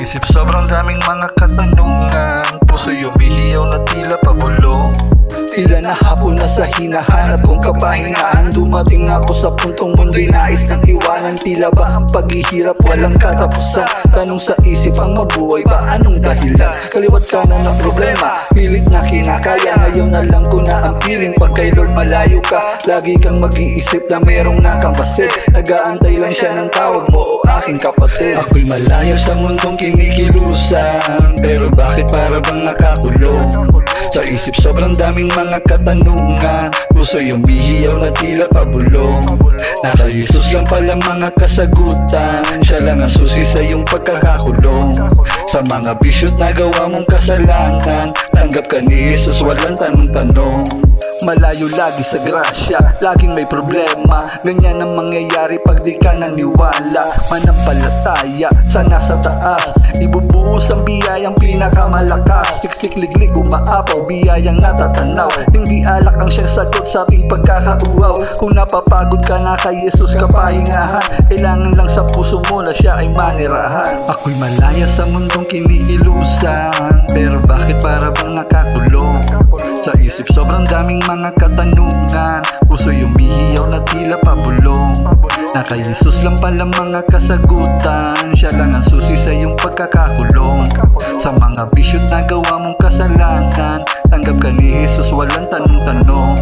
isip sobrang daming mga katanungan, puso yumihiyaw na tila pabulong. Tila na hapon na sa hinahanap kong kapahingaan. Dumating na ako sa puntong mundo'y nais ng iwanan. Tila ba ang paghihirap walang katapusan? Tanong sa isip ang mabuhay ba anong dahilan? Kaliwat kanan ng problema, pilit na kinakaya. Ngayon alam ko na ang feeling pag kay Lord malayo ka. Lagi kang mag-iisip na merong nakamasid. Nag-aantay lang siya ng tawag mo o aking kapatid. Ako'y malayo sa mundong kinikilusan, pero bakit para bang nakakulong? Sa isip sobrang daming mga katanungan, puso yumihiyaw na tila pabulong. Naka Jesus lang pala mga kasagutan, siya lang ang susi sa iyong pagkakakulong. Sa mga bisyot na gawa mong kasalanan, tanggap ka ni Jesus walang tanong-tanong. Malayo lagi sa grasya, laging may problema. Ganyan ang mangyayari pag di ka naniwala. Manampalataya sa nasa taas, ibubuhos ang biyayang pinakamalakas. Siksik-liglig umaapaw, biyayang natatanaw. Hindi alak ang siyang sagot sa ating pagkakauaw. Kung napapagod ka na kay Jesus kapahingahan, kailangan lang sa puso mo na siya ay manirahan. Ako'y malaya sa mundong kiniilusan, pero bakit para bang nakakulong? Sa isip sobrang daming mga katanungan, puso yumihiyaw na tila pabulong. Naka Jesus lang pala mga kasagutan, siya lang ang susi sa iyong pagkakakulong. Sa mga bisyot na gawa mong kasalanan, tanggap ka ni Jesus walang tanong-tanong.